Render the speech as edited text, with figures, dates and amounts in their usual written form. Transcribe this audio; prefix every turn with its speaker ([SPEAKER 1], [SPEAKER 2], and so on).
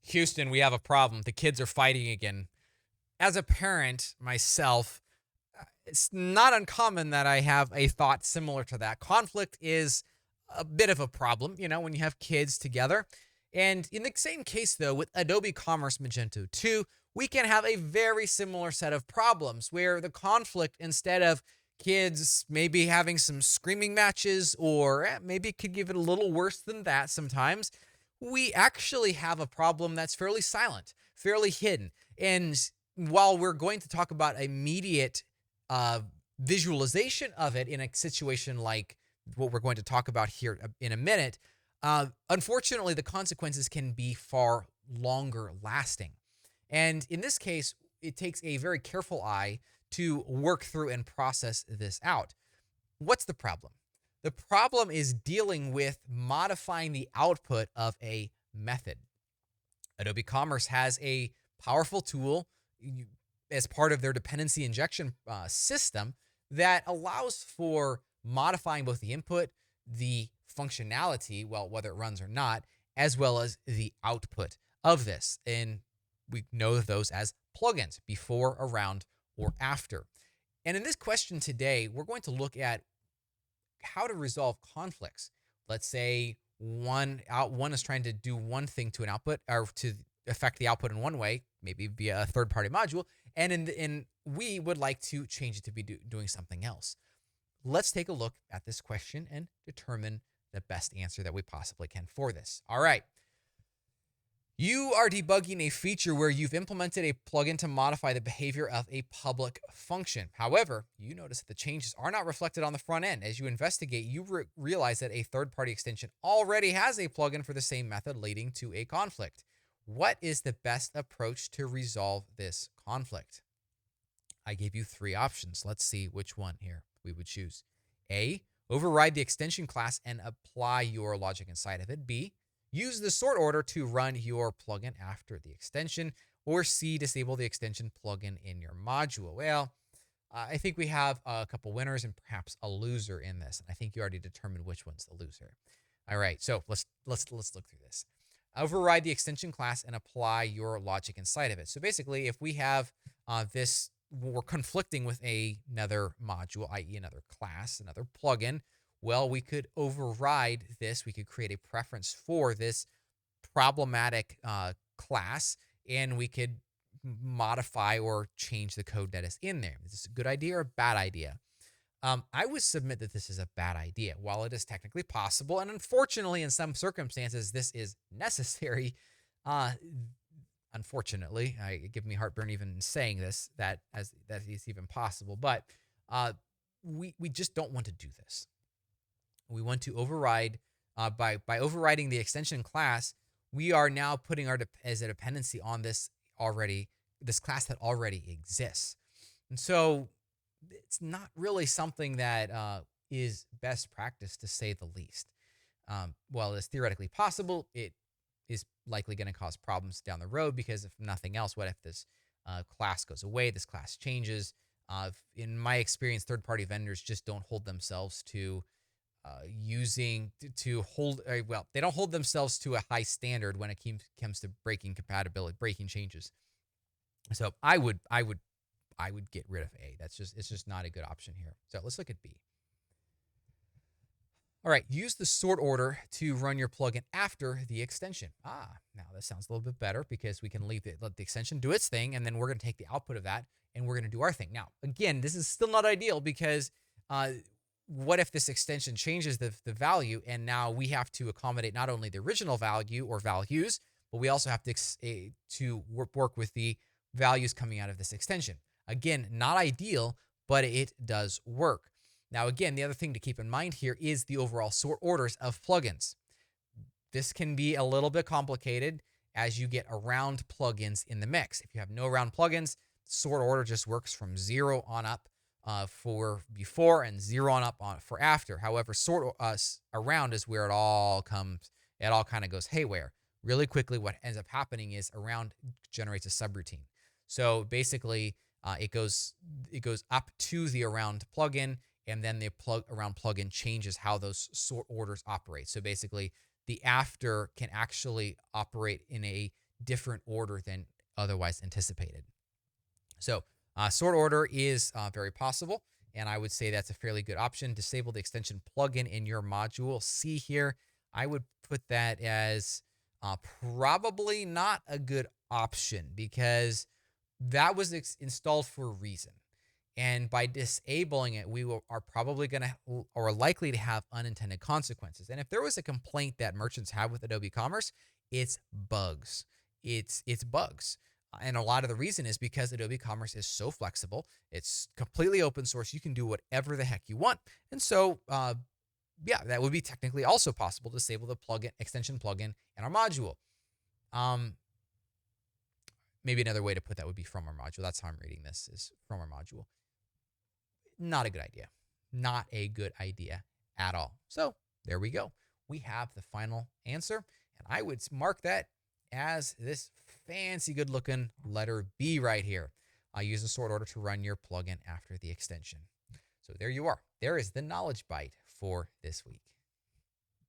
[SPEAKER 1] Houston, we have a problem. The kids are fighting again. As a parent myself, it's not uncommon that I have a thought similar to that. Conflict is a bit of a problem, when you have kids together. And in the same case, though, with Adobe Commerce Magento 2, we can have a very similar set of problems where the conflict, instead of kids maybe having some screaming matches, or maybe it could give it a little worse than that sometimes, we actually have a problem that's fairly silent, fairly hidden. And while we're going to talk about immediate uh, visualization of it in a situation like what we're going to talk about here in a minute, unfortunately, the consequences can be far longer lasting. And in this case, it takes a very careful eye to work through and process this out. What's the problem? The problem is dealing with modifying the output of a method. Adobe Commerce has a powerful tool as part of their dependency injection system that allows for modifying both the input, the functionality, well, whether it runs or not, as well as the output of this. And we know those as plugins: before, around, or after. And in this question today, we're going to look at how to resolve conflicts. Let's say one is trying to do one thing to an output, or to affect the output in one way, maybe via a third-party module, and we would like to change it to be doing something else. Let's take a look at this question and determine the best answer that we possibly can for this. All right. You are debugging a feature where you've implemented a plugin to modify the behavior of a public function. However, you notice that the changes are not reflected on the front end. As you investigate, you realize that a third-party extension already has a plugin for the same method, leading to a conflict. What is the best approach to resolve this conflict? I gave you three options. Let's see which one here we would choose. A, override the extension class and apply your logic inside of it. B, use the sort order to run your plugin after the extension. Or C, disable the extension plugin in your module. Well, I think we have a couple winners and perhaps a loser in this. And I think you already determined which one's the loser. All right, so let's look through this. Override the extension class and apply your logic inside of it. So basically, if we have this, we're conflicting with another module, i.e. another class, another plugin, well, we could override this. We could create a preference for this problematic class, and we could modify or change the code that is in there. Is this a good idea or a bad idea? I would submit that this is a bad idea. While it is technically possible, and unfortunately in some circumstances this is necessary, unfortunately, it gives me heartburn even saying this, that is even possible, but we just don't want to do this. We want to override, by overriding the extension class, we are now putting as a dependency on this class that already exists. And so it's not really something that is best practice, to say the least. While it's theoretically possible, it is likely going to cause problems down the road, because if nothing else, what if this class goes away, this class changes? In my experience, third-party vendors just don't hold themselves to they don't hold themselves to a high standard when it comes to breaking compatibility, breaking changes. So I would get rid of A. It's just not a good option here. So let's look at B. All right, use the sort order to run your plugin after the extension. Now that sounds a little bit better, because we can let the extension do its thing, and then we're going to take the output of that and we're going to do our thing. Now, again, this is still not ideal, because what if this extension changes the value, and now we have to accommodate not only the original value or values, but we also have to work with the values coming out of this extension. Again, not ideal, but it does work. Now, again, the other thing to keep in mind here is the overall sort orders of plugins. This can be a little bit complicated as you get around plugins in the mix. If you have no round plugins, sort order just works from 0 on up for before, and 0 on up for after. However, sort around is where it all kind of goes haywire. Really quickly, what ends up happening is around generates a subroutine. So basically, it goes up to the around plugin, and then the around plugin changes how those sort orders operate. So basically, the after can actually operate in a different order than otherwise anticipated. So sort order is very possible, and I would say that's a fairly good option. Disable the extension plugin in your module. See here, I would put that as probably not a good option because that was installed for a reason. And by disabling it, are probably going to or likely to have unintended consequences. And if there was a complaint that merchants have with Adobe Commerce, it's bugs. It's bugs. And a lot of the reason is because Adobe Commerce is so flexible. It's completely open source. You can do whatever the heck you want. And so, yeah, that would be technically also possible to disable the plugin extension plugin in our module. Maybe another way to put that would be from our module. That's how I'm reading this, is from our module. Not a good idea. Not a good idea at all. So there we go. We have the final answer, and I would mark that as this fancy, good-looking letter B right here. Use the sort order to run your plugin after the extension. So there you are. There is the knowledge bite for this week.